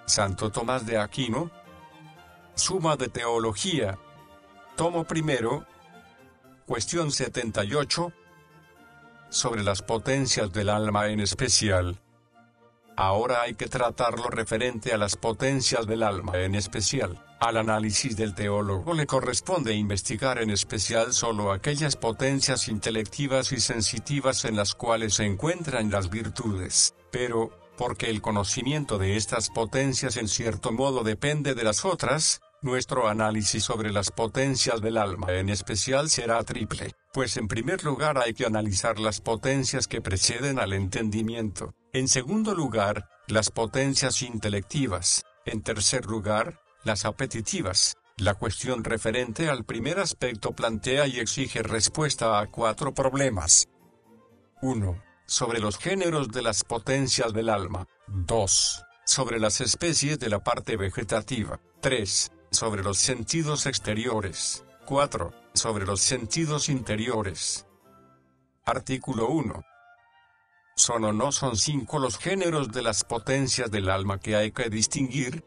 Santo Tomás de Aquino. Suma de Teología. Tomo primero. Cuestión 78. Sobre las potencias del alma en especial. Ahora hay que tratar lo referente a las potencias del alma en especial. Al análisis del teólogo le corresponde investigar en especial solo aquellas potencias intelectivas y sensitivas en las cuales se encuentran las virtudes. Pero, porque el conocimiento de estas potencias en cierto modo depende de las otras, nuestro análisis sobre las potencias del alma en especial será triple, pues en primer lugar hay que analizar las potencias que preceden al entendimiento, en segundo lugar, las potencias intelectivas, en tercer lugar, las apetitivas. La cuestión referente al primer aspecto plantea y exige respuesta a 4 problemas. 1. Sobre los géneros de las potencias del alma. 2. Sobre las especies de la parte vegetativa. 3. Sobre los sentidos exteriores. 4. Sobre los sentidos interiores. Artículo 1. ¿Son o no son 5 los géneros de las potencias del alma que hay que distinguir?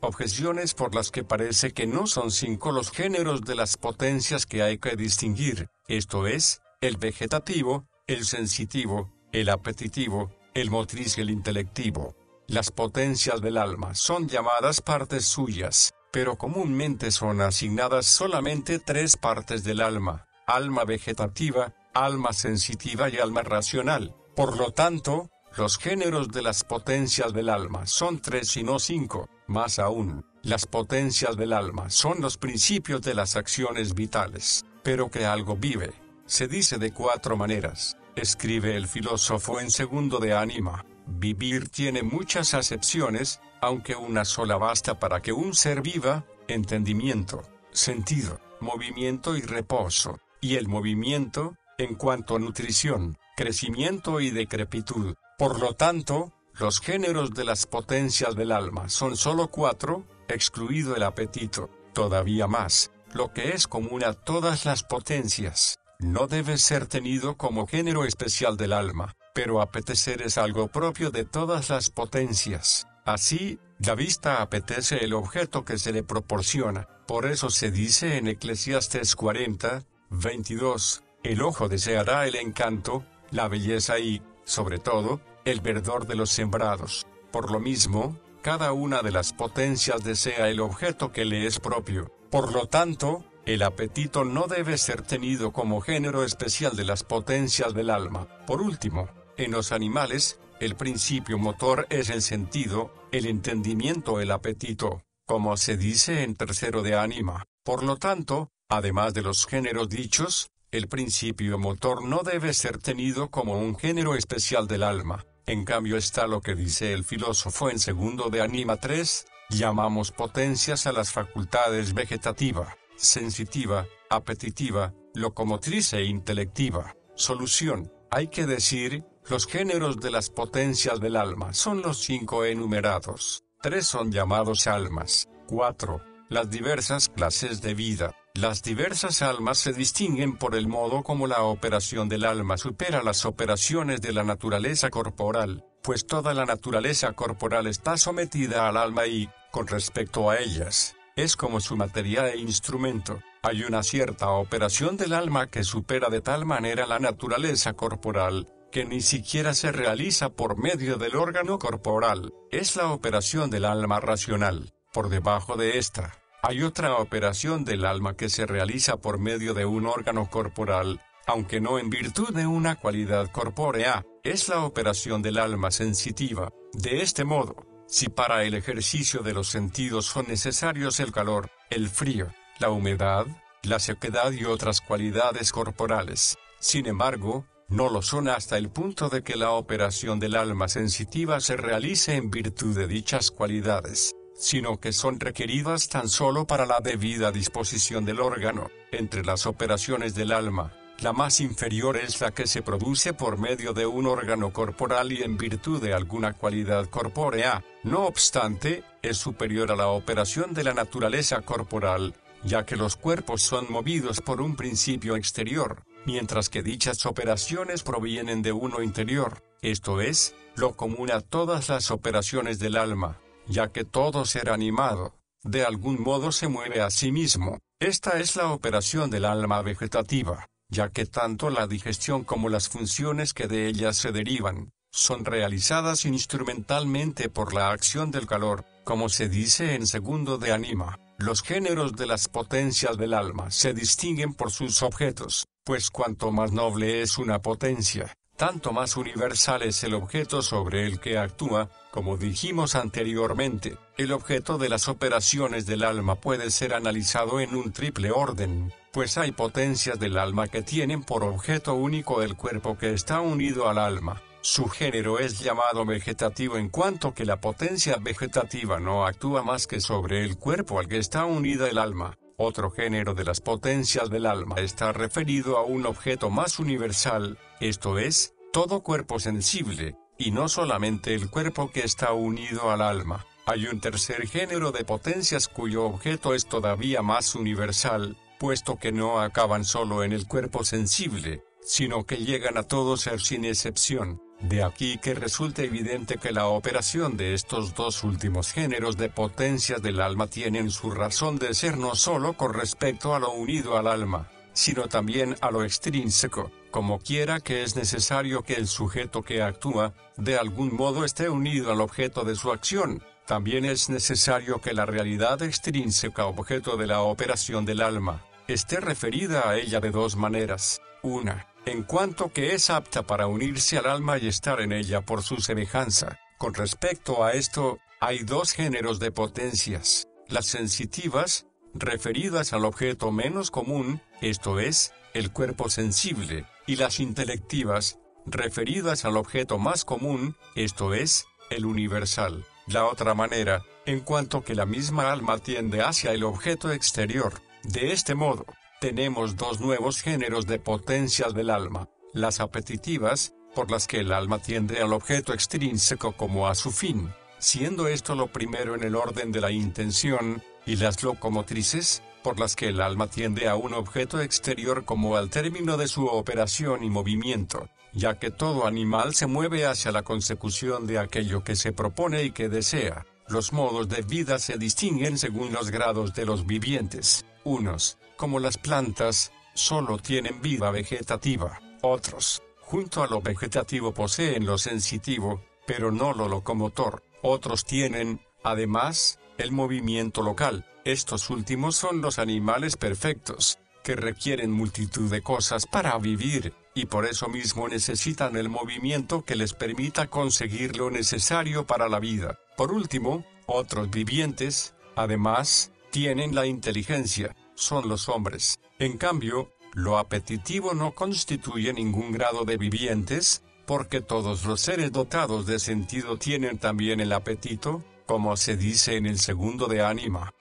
Objeciones por las que parece que no son 5 los géneros de las potencias que hay que distinguir, esto es, el vegetativo, el sensitivo, el apetitivo, el motriz y el intelectivo. Las potencias del alma son llamadas partes suyas, pero comúnmente son asignadas solamente 3 partes del alma: alma vegetativa, alma sensitiva y alma racional. Por lo tanto, los géneros de las potencias del alma son 3 y no 5. Más aún, las potencias del alma son los principios de las acciones vitales. Pero que algo vive, se dice de 4 maneras. Escribe el filósofo en Segundo de Ánima. Vivir tiene muchas acepciones, aunque una sola basta para que un ser viva: entendimiento, sentido, movimiento y reposo. Y el movimiento, en cuanto a nutrición, crecimiento y decrepitud. Por lo tanto, los géneros de las potencias del alma son solo 4, excluido el apetito. Todavía más, lo que es común a todas las potencias, no debe ser tenido como género especial del alma, pero apetecer es algo propio de todas las potencias. Así, la vista apetece el objeto que se le proporciona. Por eso se dice en Eclesiastés 40, 22, el ojo deseará el encanto, la belleza y, sobre todo, el verdor de los sembrados. Por lo mismo, cada una de las potencias desea el objeto que le es propio. Por lo tanto, el apetito no debe ser tenido como género especial de las potencias del alma. Por último, en los animales, el principio motor es el sentido, el entendimiento el apetito, como se dice en Tercero de Ánima. Por lo tanto, además de los géneros dichos, el principio motor no debe ser tenido como un género especial del alma. En cambio está lo que dice el filósofo en Segundo de Ánima 3, llamamos potencias a las facultades vegetativa, sensitiva, apetitiva, locomotriz e intelectiva. Solución: hay que decir, los géneros de las potencias del alma son los 5 enumerados. 3 son llamados almas. 4. Las diversas clases de vida. Las diversas almas se distinguen por el modo como la operación del alma supera las operaciones de la naturaleza corporal, pues toda la naturaleza corporal está sometida al alma y, con respecto a ellas, es como su materia e instrumento. Hay una cierta operación del alma que supera de tal manera la naturaleza corporal, que ni siquiera se realiza por medio del órgano corporal. Es la operación del alma racional. Por debajo de esta, hay otra operación del alma que se realiza por medio de un órgano corporal, aunque no en virtud de una cualidad corpórea. Es la operación del alma sensitiva. De este modo, si para el ejercicio de los sentidos son necesarios el calor, el frío, la humedad, la sequedad y otras cualidades corporales, sin embargo, no lo son hasta el punto de que la operación del alma sensitiva se realice en virtud de dichas cualidades, sino que son requeridas tan solo para la debida disposición del órgano. Entre las operaciones del alma, la más inferior es la que se produce por medio de un órgano corporal y en virtud de alguna cualidad corpórea. No obstante, es superior a la operación de la naturaleza corporal, ya que los cuerpos son movidos por un principio exterior, mientras que dichas operaciones provienen de uno interior. Esto es, lo común a todas las operaciones del alma, ya que todo ser animado, de algún modo se mueve a sí mismo. Esta es la operación del alma vegetativa, ya que tanto la digestión como las funciones que de ellas se derivan, son realizadas instrumentalmente por la acción del calor, como se dice en segundo de Anima. Los géneros de las potencias del alma se distinguen por sus objetos, pues cuanto más noble es una potencia, tanto más universal es el objeto sobre el que actúa. Como dijimos anteriormente, el objeto de las operaciones del alma puede ser analizado en un triple orden, pues hay potencias del alma que tienen por objeto único el cuerpo que está unido al alma. Su género es llamado vegetativo en cuanto que la potencia vegetativa no actúa más que sobre el cuerpo al que está unida el alma. Otro género de las potencias del alma está referido a un objeto más universal, esto es, todo cuerpo sensible, y no solamente el cuerpo que está unido al alma. Hay un tercer género de potencias cuyo objeto es todavía más universal, puesto que no acaban solo en el cuerpo sensible, sino que llegan a todo ser sin excepción. De aquí que resulta evidente que la operación de estos dos últimos géneros de potencias del alma tienen su razón de ser no solo con respecto a lo unido al alma, sino también a lo extrínseco, como quiera que es necesario que el sujeto que actúa, de algún modo esté unido al objeto de su acción. También es necesario que la realidad extrínseca objeto de la operación del alma, esté referida a ella de dos maneras. Una, en cuanto que es apta para unirse al alma y estar en ella por su semejanza. Con respecto a esto, hay dos géneros de potencias, las sensitivas, referidas al objeto menos común, esto es, el cuerpo sensible, y las intelectivas, referidas al objeto más común, esto es, el universal. La otra manera, en cuanto que la misma alma tiende hacia el objeto exterior. De este modo, tenemos dos nuevos géneros de potencias del alma, las apetitivas, por las que el alma tiende al objeto extrínseco como a su fin, siendo esto lo primero en el orden de la intención, y las locomotrices, por las que el alma tiende a un objeto exterior como al término de su operación y movimiento, ya que todo animal se mueve hacia la consecución de aquello que se propone y que desea. Los modos de vida se distinguen según los grados de los vivientes. Unos, como las plantas, solo tienen vida vegetativa. Otros, junto a lo vegetativo poseen lo sensitivo, pero no lo locomotor. Otros tienen, además, el movimiento local. Estos últimos son los animales perfectos, que requieren multitud de cosas para vivir, y por eso mismo necesitan el movimiento que les permita conseguir lo necesario para la vida. Por último, otros vivientes, además, tienen la inteligencia, son los hombres. En cambio, lo apetitivo no constituye ningún grado de vivientes, porque todos los seres dotados de sentido tienen también el apetito, como se dice en el segundo de Anima.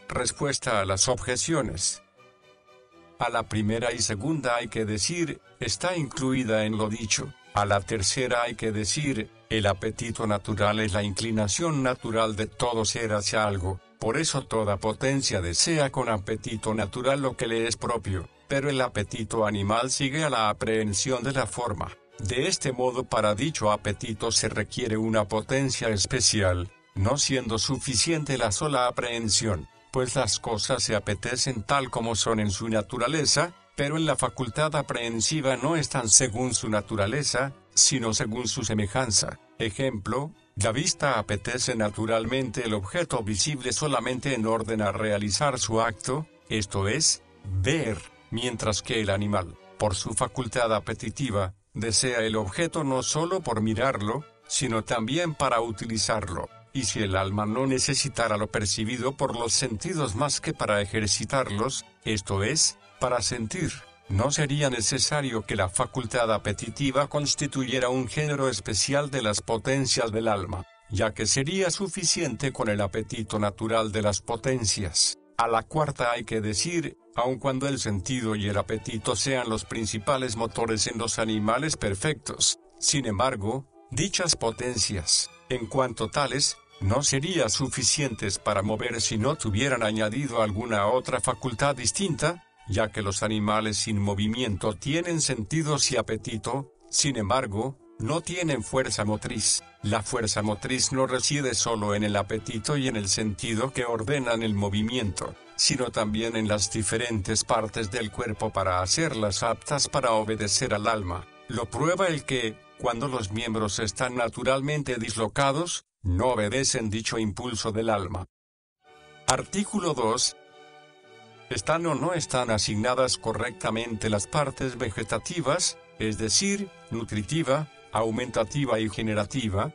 Respuesta a las objeciones. A la primera y segunda hay que decir, está incluida en lo dicho. A la tercera hay que decir, el apetito natural es la inclinación natural de todo ser hacia algo. Por eso toda potencia desea con apetito natural lo que le es propio, pero el apetito animal sigue a la aprehensión de la forma. De este modo para dicho apetito se requiere una potencia especial, no siendo suficiente la sola aprehensión, pues las cosas se apetecen tal como son en su naturaleza, pero en la facultad aprehensiva no están según su naturaleza, sino según su semejanza. Ejemplo, la vista apetece naturalmente el objeto visible solamente en orden a realizar su acto, esto es, ver, mientras que el animal, por su facultad apetitiva, desea el objeto no solo por mirarlo, sino también para utilizarlo. Y si el alma no necesitara lo percibido por los sentidos más que para ejercitarlos, esto es, para sentir, no sería necesario que la facultad apetitiva constituyera un género especial de las potencias del alma, ya que sería suficiente con el apetito natural de las potencias. A la cuarta hay que decir, aun cuando el sentido y el apetito sean los principales motores en los animales perfectos, sin embargo, dichas potencias, en cuanto tales, no serían suficientes para mover si no tuvieran añadido alguna otra facultad distinta, ya que los animales sin movimiento tienen sentidos y apetito. Sin embargo, no tienen fuerza motriz. La fuerza motriz no reside solo en el apetito y en el sentido que ordenan el movimiento, sino también en las diferentes partes del cuerpo para hacerlas aptas para obedecer al alma. Lo prueba el que, cuando los miembros están naturalmente dislocados, no obedecen dicho impulso del alma. Artículo 2. ¿Están o no están asignadas correctamente las partes vegetativas, es decir, nutritiva, aumentativa y generativa?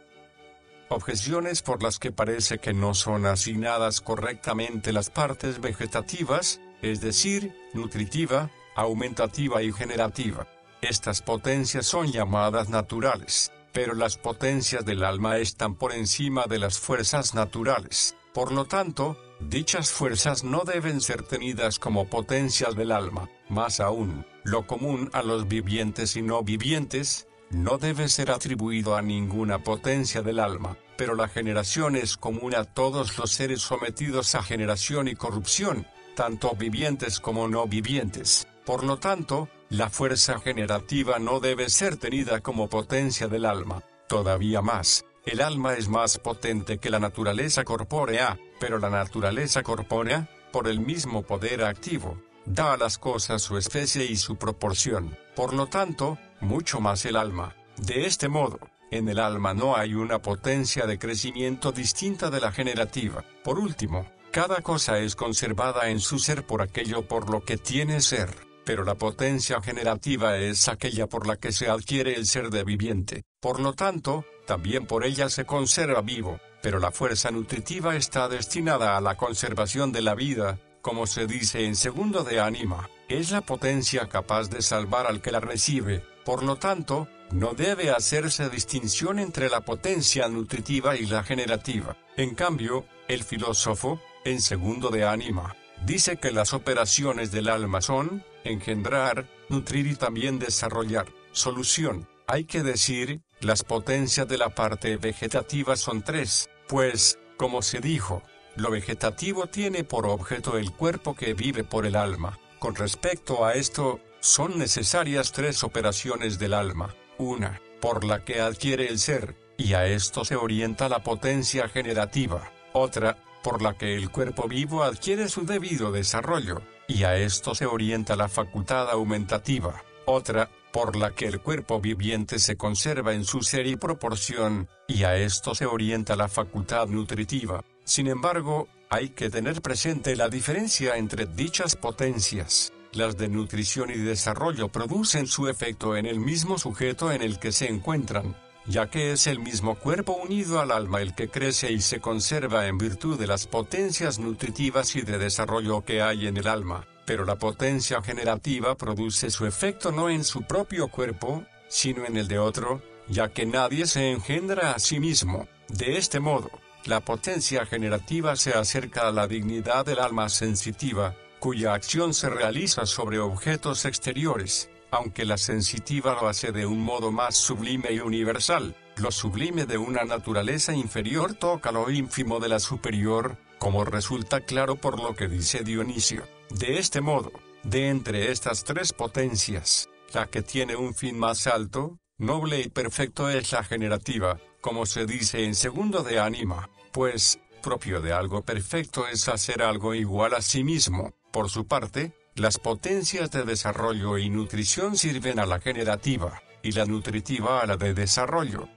Objeciones por las que parece que no son asignadas correctamente las partes vegetativas, es decir, nutritiva, aumentativa y generativa. Estas potencias son llamadas naturales, pero las potencias del alma están por encima de las fuerzas naturales. Por lo tanto, dichas fuerzas no deben ser tenidas como potencias del alma. Más aún, lo común a los vivientes y no vivientes, no debe ser atribuido a ninguna potencia del alma, pero la generación es común a todos los seres sometidos a generación y corrupción, tanto vivientes como no vivientes. Por lo tanto, la fuerza generativa no debe ser tenida como potencia del alma. Todavía más, el alma es más potente que la naturaleza corpórea, pero la naturaleza corpórea, por el mismo poder activo, da a las cosas su especie y su proporción. Por lo tanto, mucho más el alma. De este modo, en el alma no hay una potencia de crecimiento distinta de la generativa. Por último, cada cosa es conservada en su ser por aquello por lo que tiene ser, pero la potencia generativa es aquella por la que se adquiere el ser de viviente. Por lo tanto, también por ella se conserva vivo, pero la fuerza nutritiva está destinada a la conservación de la vida, como se dice en segundo de ánima, es la potencia capaz de salvar al que la recibe. Por lo tanto, no debe hacerse distinción entre la potencia nutritiva y la generativa. En cambio, el filósofo, en segundo de ánima, dice que las operaciones del alma son engendrar, nutrir y también desarrollar. Solución. Hay que decir, las potencias de la parte vegetativa son tres, pues, como se dijo, lo vegetativo tiene por objeto el cuerpo que vive por el alma. Con respecto a esto, son necesarias tres operaciones del alma. Una, por la que adquiere el ser, y a esto se orienta la potencia generativa. Otra, por la que el cuerpo vivo adquiere su debido desarrollo, y a esto se orienta la facultad aumentativa. Otra, por la que el cuerpo viviente se conserva en su ser y proporción, y a esto se orienta la facultad nutritiva. Sin embargo, hay que tener presente la diferencia entre dichas potencias. Las de nutrición y desarrollo producen su efecto en el mismo sujeto en el que se encuentran, ya que es el mismo cuerpo unido al alma el que crece y se conserva en virtud de las potencias nutritivas y de desarrollo que hay en el alma. Pero la potencia generativa produce su efecto no en su propio cuerpo, sino en el de otro, ya que nadie se engendra a sí mismo. De este modo, la potencia generativa se acerca a la dignidad del alma sensitiva, cuya acción se realiza sobre objetos exteriores, aunque la sensitiva lo hace de un modo más sublime y universal. Lo sublime de una naturaleza inferior toca lo ínfimo de la superior, como resulta claro por lo que dice Dionisio. De este modo, de entre estas tres potencias, la que tiene un fin más alto, noble y perfecto es la generativa, como se dice en segundo de ánima, pues, propio de algo perfecto es hacer algo igual a sí mismo. Por su parte, las potencias de desarrollo y nutrición sirven a la generativa, y la nutritiva a la de desarrollo.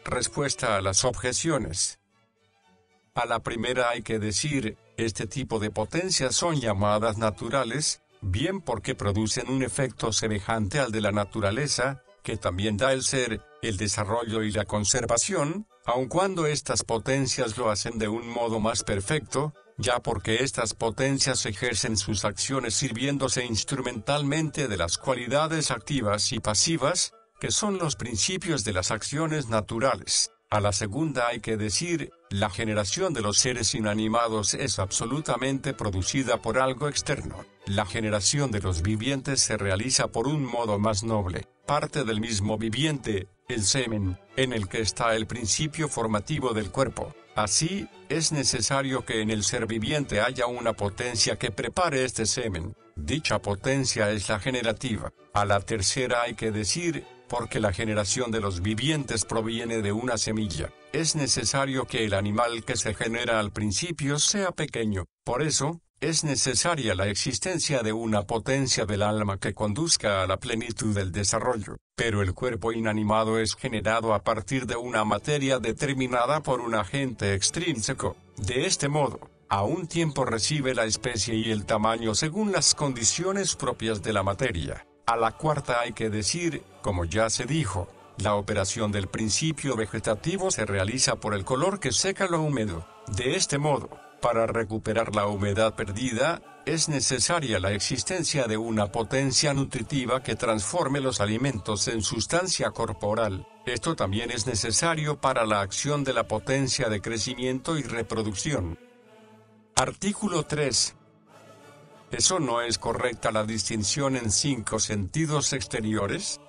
Respuesta a las objeciones. A la primera hay que decir, este tipo de potencias son llamadas naturales, bien porque producen un efecto semejante al de la naturaleza, que también da el ser, el desarrollo y la conservación, aun cuando estas potencias lo hacen de un modo más perfecto, ya porque estas potencias ejercen sus acciones sirviéndose instrumentalmente de las cualidades activas y pasivas, que son los principios de las acciones naturales. A la segunda hay que decir, la generación de los seres inanimados es absolutamente producida por algo externo. La generación de los vivientes se realiza por un modo más noble, parte del mismo viviente, el semen, en el que está el principio formativo del cuerpo. Así, es necesario que en el ser viviente haya una potencia que prepare este semen. Dicha potencia es la generativa. A la tercera hay que decir, porque la generación de los vivientes proviene de una semilla. Es necesario que el animal que se genera al principio sea pequeño. Por eso, es necesaria la existencia de una potencia del alma que conduzca a la plenitud del desarrollo. Pero el cuerpo inanimado es generado a partir de una materia determinada por un agente extrínseco. De este modo, a un tiempo recibe la especie y el tamaño según las condiciones propias de la materia. A la cuarta hay que decir, como ya se dijo, la operación del principio vegetativo se realiza por el color que seca lo húmedo. De este modo, para recuperar la humedad perdida, es necesaria la existencia de una potencia nutritiva que transforme los alimentos en sustancia corporal. Esto también es necesario para la acción de la potencia de crecimiento y reproducción. Artículo 3. ¿Eso no es correcta la distinción en 5 sentidos exteriores?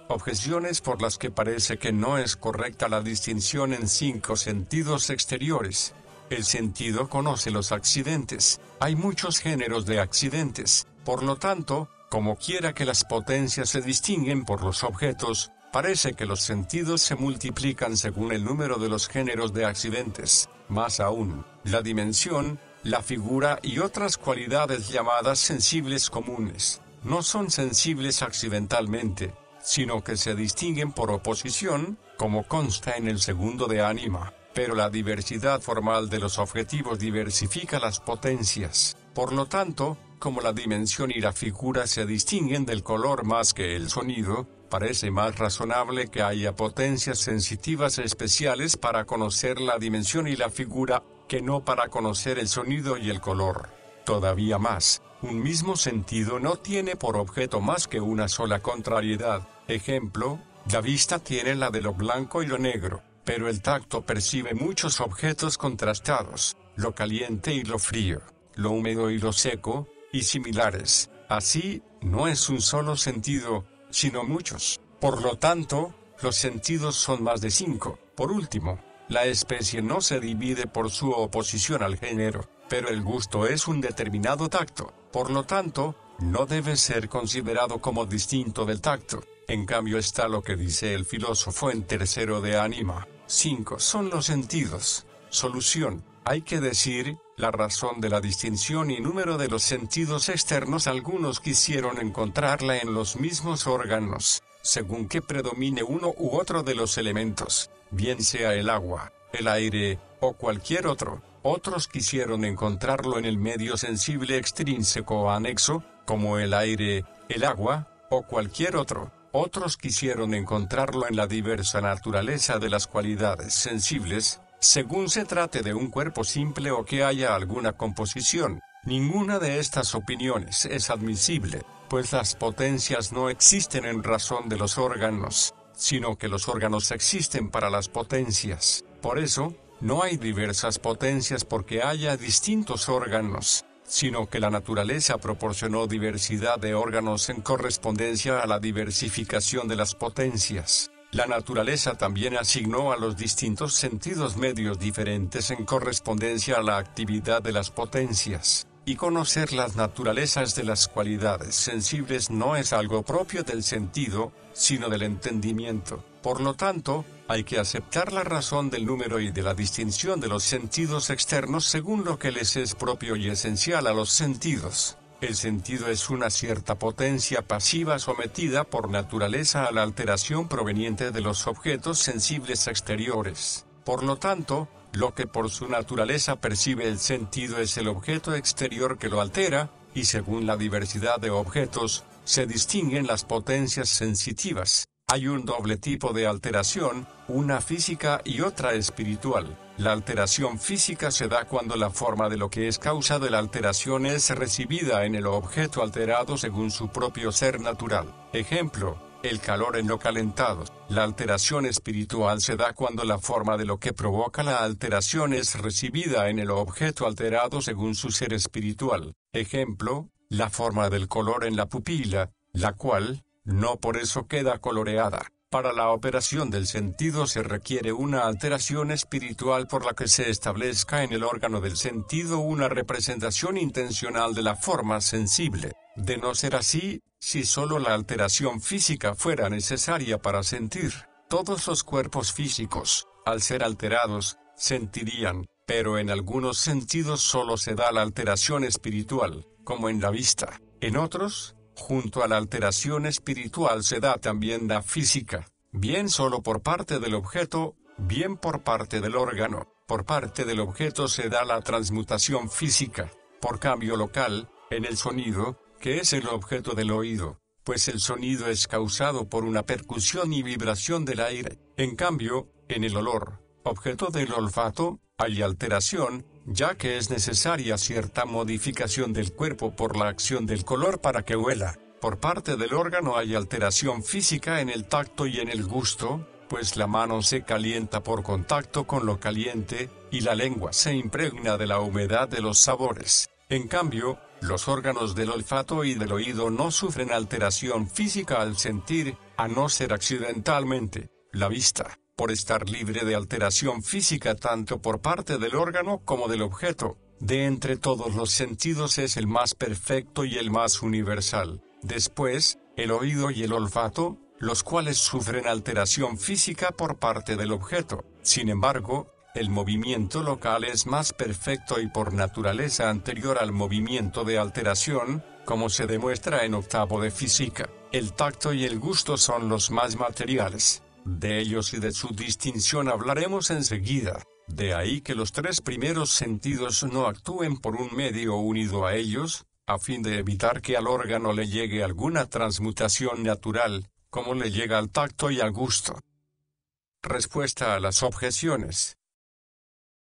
Objeciones por las que parece que no es correcta la distinción en 5 sentidos exteriores. El sentido conoce los accidentes. Hay muchos géneros de accidentes. Por lo tanto, como quiera que las potencias se distinguen por los objetos, parece que los sentidos se multiplican según el número de los géneros de accidentes. Más aún, la dimensión, la figura y otras cualidades llamadas sensibles comunes, no son sensibles accidentalmente, sino que se distinguen por oposición, como consta en el segundo de ánima. Pero la diversidad formal de los objetivos diversifica las potencias. Por lo tanto, como la dimensión y la figura se distinguen del color más que el sonido, parece más razonable que haya potencias sensitivas especiales para conocer la dimensión y la figura, que no para conocer el sonido y el color. Todavía más, un mismo sentido no tiene por objeto más que una sola contrariedad. Ejemplo, la vista tiene la de lo blanco y lo negro, pero el tacto percibe muchos objetos contrastados, lo caliente y lo frío, lo húmedo y lo seco, y similares. Así, no es un solo sentido, sino muchos. Por lo tanto, los sentidos son más de 5. Por último, la especie no se divide por su oposición al género, pero el gusto es un determinado tacto. Por lo tanto, no debe ser considerado como distinto del tacto. En cambio está lo que dice el filósofo en tercero de ánima. 5 son los sentidos. Solución. Hay que decir, la razón de la distinción y número de los sentidos externos algunos quisieron encontrarla en los mismos órganos, según que predomine uno u otro de los elementos, bien sea el agua, el aire, o cualquier otro. Otros quisieron encontrarlo en el medio sensible extrínseco o anexo, como el aire, el agua, o cualquier otro. Otros quisieron encontrarlo en la diversa naturaleza de las cualidades sensibles, según se trate de un cuerpo simple o que haya alguna composición. Ninguna de estas opiniones es admisible, pues las potencias no existen en razón de los órganos, sino que los órganos existen para las potencias. Por eso, no hay diversas potencias porque haya distintos órganos, sino que la naturaleza proporcionó diversidad de órganos en correspondencia a la diversificación de las potencias. La naturaleza también asignó a los distintos sentidos medios diferentes en correspondencia a la actividad de las potencias. Y conocer las naturalezas de las cualidades sensibles no es algo propio del sentido, sino del entendimiento. Por lo tanto, hay que aceptar la razón del número y de la distinción de los sentidos externos según lo que les es propio y esencial a los sentidos. El sentido es una cierta potencia pasiva sometida por naturaleza a la alteración proveniente de los objetos sensibles exteriores. Por lo tanto, lo que por su naturaleza percibe el sentido es el objeto exterior que lo altera, y según la diversidad de objetos, se distinguen las potencias sensitivas. Hay un doble tipo de alteración, una física y otra espiritual. La alteración física se da cuando la forma de lo que es causa de la alteración es recibida en el objeto alterado según su propio ser natural. Ejemplo, el calor en lo calentado. La alteración espiritual se da cuando la forma de lo que provoca la alteración es recibida en el objeto alterado según su ser espiritual. Ejemplo, la forma del color en la pupila, la cual, no por eso queda coloreada. Para la operación del sentido se requiere una alteración espiritual por la que se establezca en el órgano del sentido una representación intencional de la forma sensible. De no ser así, si solo la alteración física fuera necesaria para sentir, todos los cuerpos físicos, al ser alterados, sentirían, pero en algunos sentidos solo se da la alteración espiritual, como en la vista. En otros, junto a la alteración espiritual se da también la física, bien solo por parte del objeto, bien por parte del órgano. Por parte del objeto se da la transmutación física, por cambio local, en el sonido, que es el objeto del oído, pues el sonido es causado por una percusión y vibración del aire. En cambio, en el olor, objeto del olfato, hay alteración, ya que es necesaria cierta modificación del cuerpo por la acción del color para que huela. Por parte del órgano hay alteración física en el tacto y en el gusto, pues la mano se calienta por contacto con lo caliente, y la lengua se impregna de la humedad de los sabores. En cambio, los órganos del olfato y del oído no sufren alteración física al sentir, a no ser accidentalmente. La vista, por estar libre de alteración física tanto por parte del órgano como del objeto, de entre todos los sentidos es el más perfecto y el más universal. Después, el oído y el olfato, los cuales sufren alteración física por parte del objeto. Sin embargo, el movimiento local es más perfecto y por naturaleza anterior al movimiento de alteración, como se demuestra en octavo de física. El tacto y el gusto son los más materiales. De ellos y de su distinción hablaremos enseguida. De ahí que los tres primeros sentidos no actúen por un medio unido a ellos, a fin de evitar que al órgano le llegue alguna transmutación natural, como le llega al tacto y al gusto. Respuesta a las objeciones.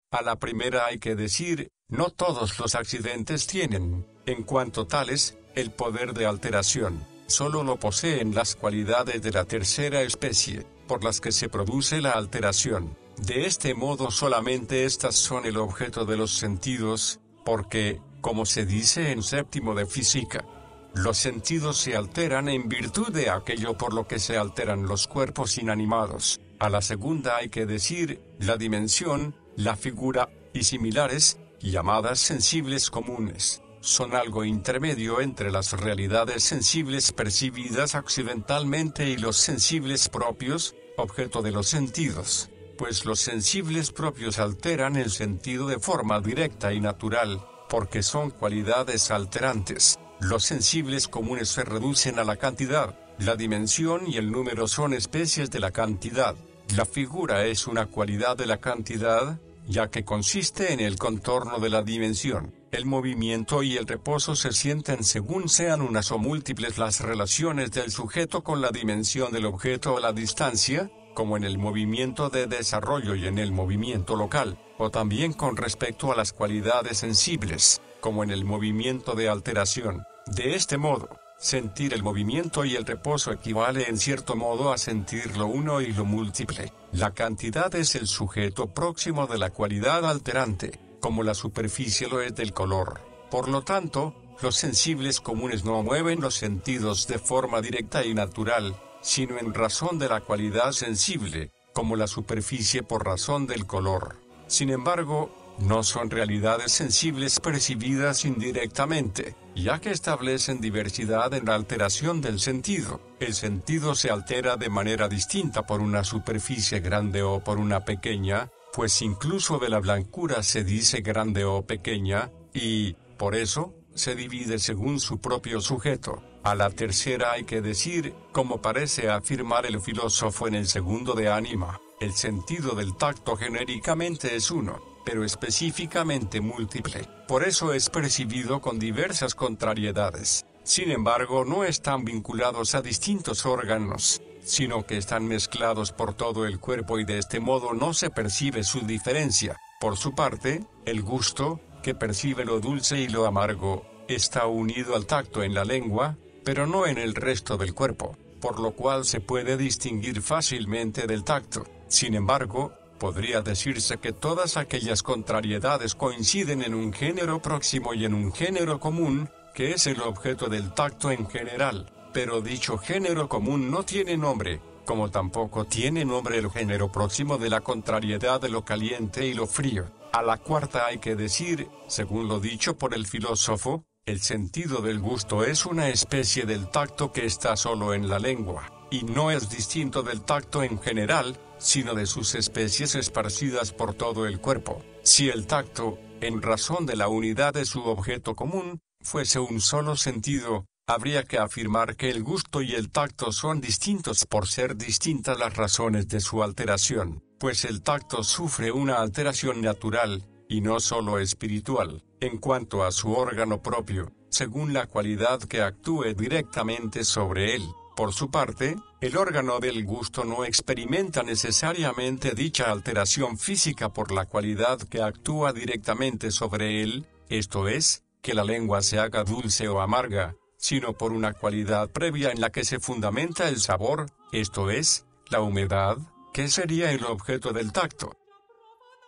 A la primera hay que decir, no todos los accidentes tienen, en cuanto tales, el poder de alteración. Solo lo poseen las cualidades de la tercera especie, por las que se produce la alteración. De este modo solamente estas son el objeto de los sentidos, porque, como se dice en séptimo de física, los sentidos se alteran en virtud de aquello por lo que se alteran los cuerpos inanimados. A la segunda hay que decir, la dimensión, la figura, y similares, llamadas sensibles comunes, son algo intermedio entre las realidades sensibles percibidas accidentalmente y los sensibles propios, objeto de los sentidos, pues los sensibles propios alteran el sentido de forma directa y natural, porque son cualidades alterantes. Los sensibles comunes se reducen a la cantidad, la dimensión y el número son especies de la cantidad. La figura es una cualidad de la cantidad, ya que consiste en el contorno de la dimensión. El movimiento y el reposo se sienten según sean unas o múltiples las relaciones del sujeto con la dimensión del objeto o la distancia, como en el movimiento de desarrollo y en el movimiento local, o también con respecto a las cualidades sensibles, como en el movimiento de alteración. De este modo, sentir el movimiento y el reposo equivale en cierto modo a sentir lo uno y lo múltiple. La cantidad es el sujeto próximo de la cualidad alterante, como la superficie lo es del color. Por lo tanto, los sensibles comunes no mueven los sentidos de forma directa y natural, sino en razón de la cualidad sensible, como la superficie por razón del color. Sin embargo, no son realidades sensibles percibidas indirectamente, ya que establecen diversidad en la alteración del sentido. El sentido se altera de manera distinta por una superficie grande o por una pequeña, pues incluso de la blancura se dice grande o pequeña, y, por eso, se divide según su propio sujeto. A la tercera hay que decir, como parece afirmar el filósofo en el segundo de Ánima, el sentido del tacto genéricamente es uno, pero específicamente múltiple. Por eso es percibido con diversas contrariedades. Sin embargo, no están vinculados a distintos órganos, sino que están mezclados por todo el cuerpo y de este modo no se percibe su diferencia. Por su parte, el gusto, que percibe lo dulce y lo amargo, está unido al tacto en la lengua, pero no en el resto del cuerpo, por lo cual se puede distinguir fácilmente del tacto. Sin embargo, podría decirse que todas aquellas contrariedades coinciden en un género próximo y en un género común, que es el objeto del tacto en general, pero dicho género común no tiene nombre, como tampoco tiene nombre el género próximo de la contrariedad de lo caliente y lo frío. A la cuarta hay que decir, según lo dicho por el filósofo, El sentido del gusto es una especie del tacto que está solo en la lengua, y no es distinto del tacto en general, sino de sus especies esparcidas por todo el cuerpo. Si el tacto, en razón de la unidad de su objeto común, fuese un solo sentido, habría que afirmar que el gusto y el tacto son distintos por ser distintas las razones de su alteración, pues el tacto sufre una alteración natural, y no solo espiritual, en cuanto a su órgano propio, según la cualidad que actúe directamente sobre él. Por su parte, el órgano del gusto no experimenta necesariamente dicha alteración física por la cualidad que actúa directamente sobre él, esto es, que la lengua se haga dulce o amarga, sino por una cualidad previa en la que se fundamenta el sabor, esto es, la humedad, que sería el objeto del tacto.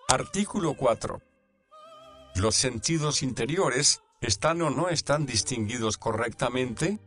Artículo 4. ¿Los sentidos interiores están o no están distinguidos correctamente?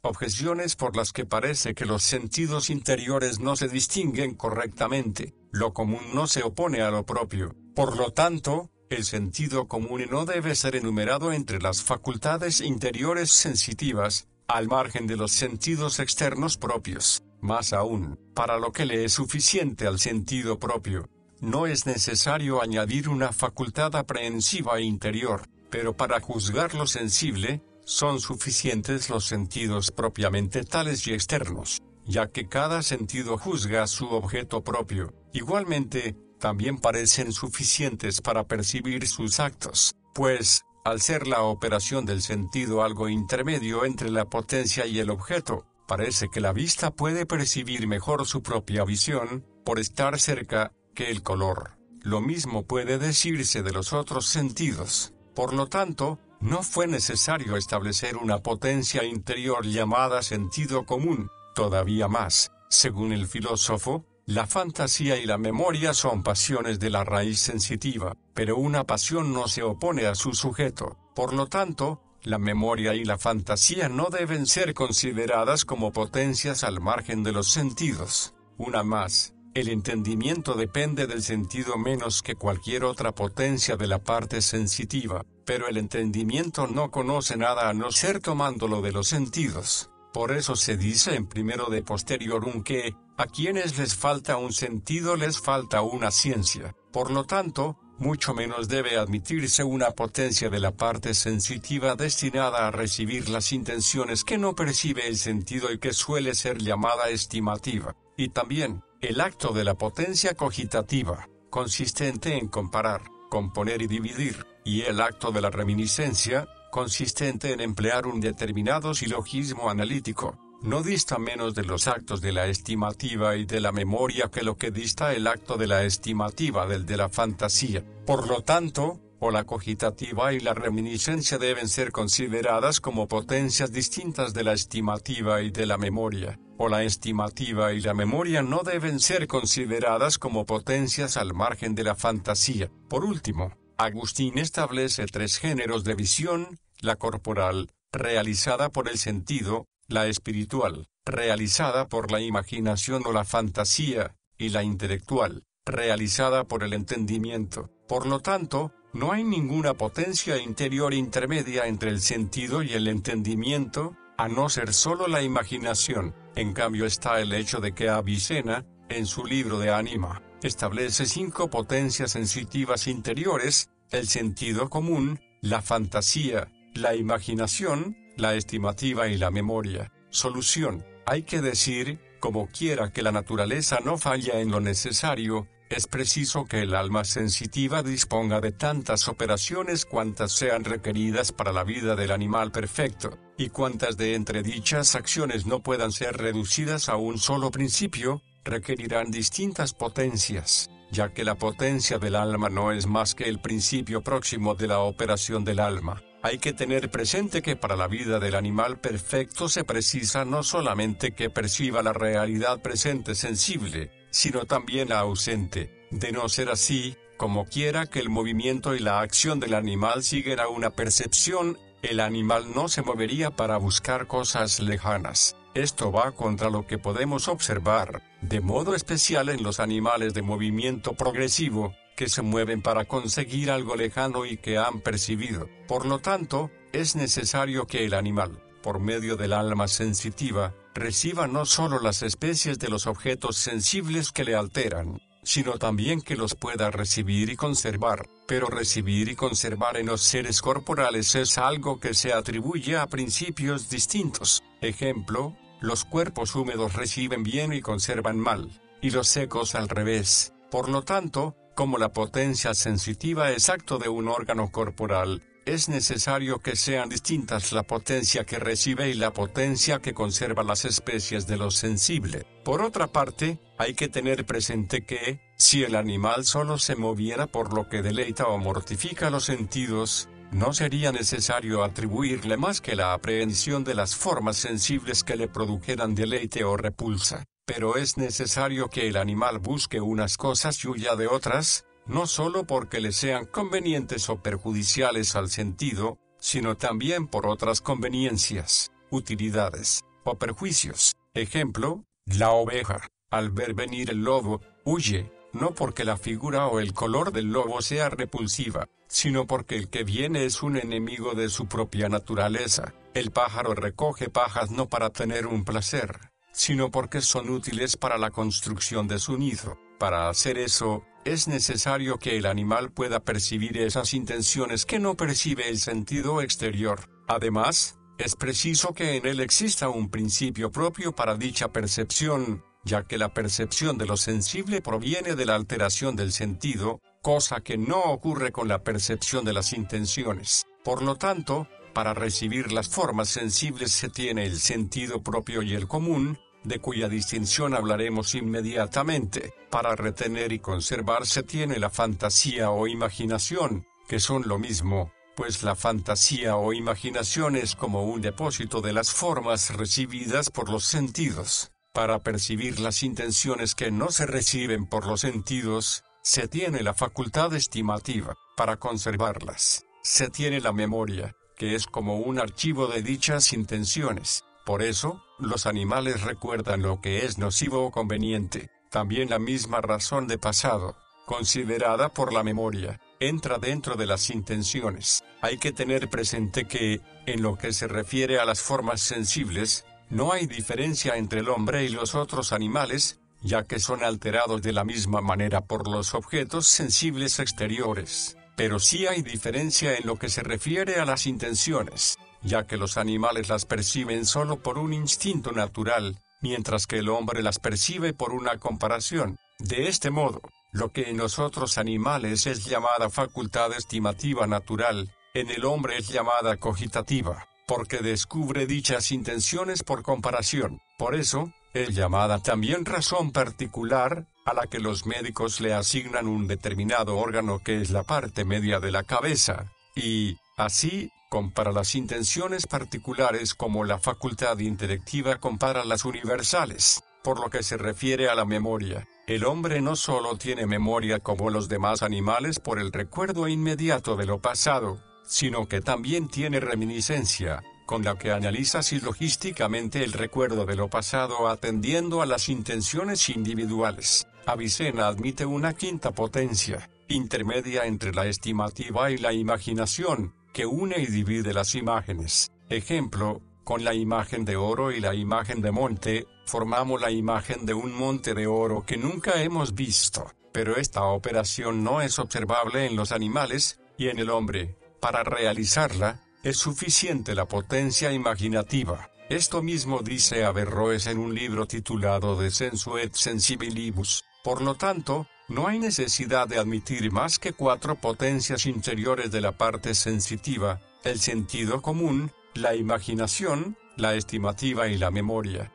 Objeciones por las que parece que los sentidos interiores no se distinguen correctamente. Lo común no se opone a lo propio. Por lo tanto, el sentido común no debe ser enumerado entre las facultades interiores sensitivas, al margen de los sentidos externos propios. Más aún, para lo que le es suficiente al sentido propio, no es necesario añadir una facultad aprehensiva interior, pero para juzgar lo sensible, son suficientes los sentidos propiamente tales y externos, ya que cada sentido juzga su objeto propio. Igualmente, también parecen suficientes para percibir sus actos, pues, al ser la operación del sentido algo intermedio entre la potencia y el objeto, parece que la vista puede percibir mejor su propia visión, por estar cerca, que el color. Lo mismo puede decirse de los otros sentidos. Por lo tanto, no fue necesario establecer una potencia interior llamada sentido común. Todavía más, según el filósofo, la fantasía y la memoria son pasiones de la raíz sensitiva, pero una pasión no se opone a su sujeto. Por lo tanto, la memoria y la fantasía no deben ser consideradas como potencias al margen de los sentidos. Una más. El entendimiento depende del sentido menos que cualquier otra potencia de la parte sensitiva, pero el entendimiento no conoce nada a no ser tomándolo de los sentidos. Por eso se dice en primero de Posteriorum que, a quienes les falta un sentido les falta una ciencia. Por lo tanto, mucho menos debe admitirse una potencia de la parte sensitiva destinada a recibir las intenciones que no percibe el sentido y que suele ser llamada estimativa. Y también, el acto de la potencia cogitativa, consistente en comparar, componer y dividir, y el acto de la reminiscencia, consistente en emplear un determinado silogismo analítico, no dista menos de los actos de la estimativa y de la memoria que lo que dista el acto de la estimativa del de la fantasía. Por lo tanto, o la cogitativa y la reminiscencia deben ser consideradas como potencias distintas de la estimativa y de la memoria, o la estimativa y la memoria no deben ser consideradas como potencias al margen de la fantasía. Por último, Agustín establece tres géneros de visión: la corporal, realizada por el sentido; la espiritual, realizada por la imaginación o la fantasía; y la intelectual, realizada por el entendimiento. Por lo tanto, no hay ninguna potencia interior intermedia entre el sentido y el entendimiento, a no ser solo la imaginación. En cambio está el hecho de que Avicena, en su libro de Ánima, establece 5 potencias sensitivas interiores: el sentido común, la fantasía, la imaginación, la estimativa y la memoria. Solución: hay que decir, como quiera que la naturaleza no falla en lo necesario, es preciso que el alma sensitiva disponga de tantas operaciones cuantas sean requeridas para la vida del animal perfecto, y cuantas de entre dichas acciones no puedan ser reducidas a un solo principio, requerirán distintas potencias, ya que la potencia del alma no es más que el principio próximo de la operación del alma. Hay que tener presente que para la vida del animal perfecto se precisa no solamente que perciba la realidad presente sensible, sino también la ausente. De no ser así, como quiera que el movimiento y la acción del animal siguen a una percepción, el animal no se movería para buscar cosas lejanas. Esto va contra lo que podemos observar, de modo especial en los animales de movimiento progresivo, que se mueven para conseguir algo lejano y que han percibido. Por lo tanto, es necesario que el animal, por medio del alma sensitiva, reciba no solo las especies de los objetos sensibles que le alteran, sino también que los pueda recibir y conservar. Pero recibir y conservar en los seres corporales es algo que se atribuye a principios distintos. Ejemplo, los cuerpos húmedos reciben bien y conservan mal, y los secos al revés. Por lo tanto, como la potencia sensitiva es acto de un órgano corporal, es necesario que sean distintas la potencia que recibe y la potencia que conserva las especies de lo sensible. Por otra parte, hay que tener presente que, si el animal solo se moviera por lo que deleita o mortifica los sentidos, no sería necesario atribuirle más que la aprehensión de las formas sensibles que le produjeran deleite o repulsa. Pero es necesario que el animal busque unas cosas y huya de otras, no solo porque le sean convenientes o perjudiciales al sentido, sino también por otras conveniencias, utilidades, o perjuicios. Ejemplo, la oveja, al ver venir el lobo, huye, no porque la figura o el color del lobo sea repulsiva, sino porque el que viene es un enemigo de su propia naturaleza. El pájaro recoge pajas no para tener un placer, sino porque son útiles para la construcción de su nido. Para hacer eso, es necesario que el animal pueda percibir esas intenciones que no percibe el sentido exterior. Además, es preciso que en él exista un principio propio para dicha percepción, ya que la percepción de lo sensible proviene de la alteración del sentido, cosa que no ocurre con la percepción de las intenciones. Por lo tanto, para recibir las formas sensibles se tiene el sentido propio y el común, de cuya distinción hablaremos inmediatamente. Para retener y conservar se tiene la fantasía o imaginación, que son lo mismo, pues la fantasía o imaginación es como un depósito de las formas recibidas por los sentidos. Para percibir las intenciones que no se reciben por los sentidos, se tiene la facultad estimativa. Para conservarlas, se tiene la memoria, que es como un archivo de dichas intenciones. Por eso, los animales recuerdan lo que es nocivo o conveniente. También la misma razón de pasado, considerada por la memoria, entra dentro de las intenciones. Hay que tener presente que, en lo que se refiere a las formas sensibles, no hay diferencia entre el hombre y los otros animales, ya que son alterados de la misma manera por los objetos sensibles exteriores. Pero sí hay diferencia en lo que se refiere a las intenciones, ya que los animales las perciben solo por un instinto natural, mientras que el hombre las percibe por una comparación. De este modo, lo que en los otros animales es llamada facultad estimativa natural, en el hombre es llamada cogitativa, porque descubre dichas intenciones por comparación. Por eso, es llamada también razón particular, a la que los médicos le asignan un determinado órgano que es la parte media de la cabeza, y, así, compara las intenciones particulares como la facultad intelectiva compara las universales. Por lo que se refiere a la memoria, el hombre no solo tiene memoria como los demás animales por el recuerdo inmediato de lo pasado, sino que también tiene reminiscencia, con la que analiza silogísticamente el recuerdo de lo pasado atendiendo a las intenciones individuales. Avicena admite una quinta potencia, intermedia entre la estimativa y la imaginación, que une y divide las imágenes. Ejemplo, con la imagen de oro y la imagen de monte, formamos la imagen de un monte de oro que nunca hemos visto, pero esta operación no es observable en los animales, y en el hombre, para realizarla, es suficiente la potencia imaginativa. Esto mismo dice Averroes en un libro titulado De Sensu et Sensibilibus. Por lo tanto, no hay necesidad de admitir más que 4 potencias interiores de la parte sensitiva, el sentido común, la imaginación, la estimativa y la memoria.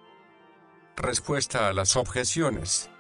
Respuesta a las objeciones.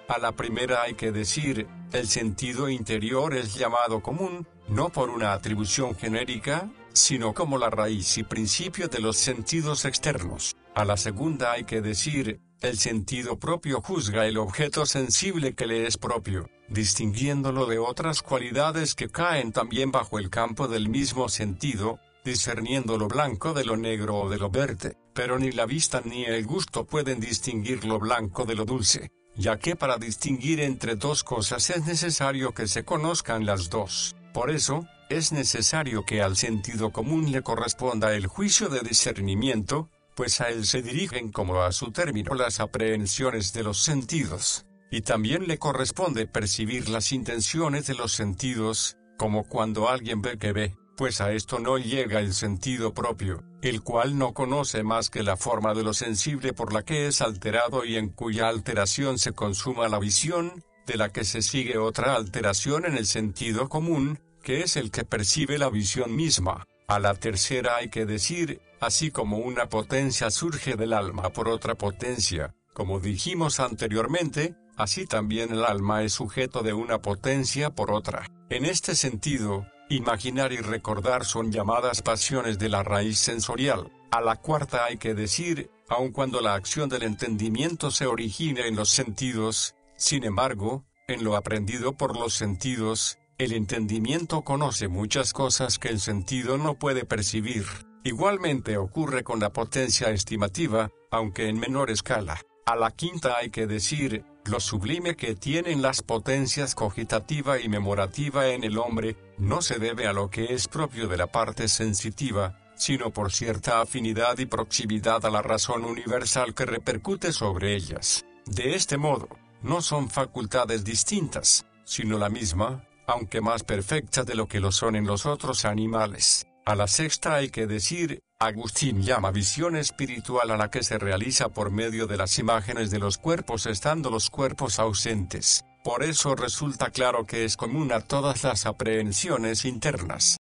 A la primera hay que decir, el sentido interior es llamado común, no por una atribución genérica, sino como la raíz y principio de los sentidos externos. A la segunda hay que decir, el sentido propio juzga el objeto sensible que le es propio, distinguiéndolo de otras cualidades que caen también bajo el campo del mismo sentido, discerniendo lo blanco de lo negro o de lo verde, pero ni la vista ni el gusto pueden distinguir lo blanco de lo dulce, ya que para distinguir entre dos cosas es necesario que se conozcan las dos. Por eso, es necesario que al sentido común le corresponda el juicio de discernimiento, pues a él se dirigen como a su término las aprehensiones de los sentidos, y también le corresponde percibir las intenciones de los sentidos, como cuando alguien ve que ve, pues a esto no llega el sentido propio, el cual no conoce más que la forma de lo sensible por la que es alterado y en cuya alteración se consuma la visión, de la que se sigue otra alteración en el sentido común, que es el que percibe la visión misma. A la tercera hay que decir, así como una potencia surge del alma por otra potencia, como dijimos anteriormente, así también el alma es sujeto de una potencia por otra. En este sentido, imaginar y recordar son llamadas pasiones de la raíz sensorial. A la cuarta hay que decir, aun cuando la acción del entendimiento se origine en los sentidos, sin embargo, en lo aprendido por los sentidos, el entendimiento conoce muchas cosas que el sentido no puede percibir. Igualmente ocurre con la potencia estimativa, aunque en menor escala. A la quinta hay que decir, lo sublime que tienen las potencias cogitativa y memorativa en el hombre, no se debe a lo que es propio de la parte sensitiva, sino por cierta afinidad y proximidad a la razón universal que repercute sobre ellas. De este modo, no son facultades distintas, sino la misma, aunque más perfecta de lo que lo son en los otros animales. A la sexta hay que decir, Agustín llama visión espiritual a la que se realiza por medio de las imágenes de los cuerpos estando los cuerpos ausentes. Por eso resulta claro que es común a todas las aprehensiones internas.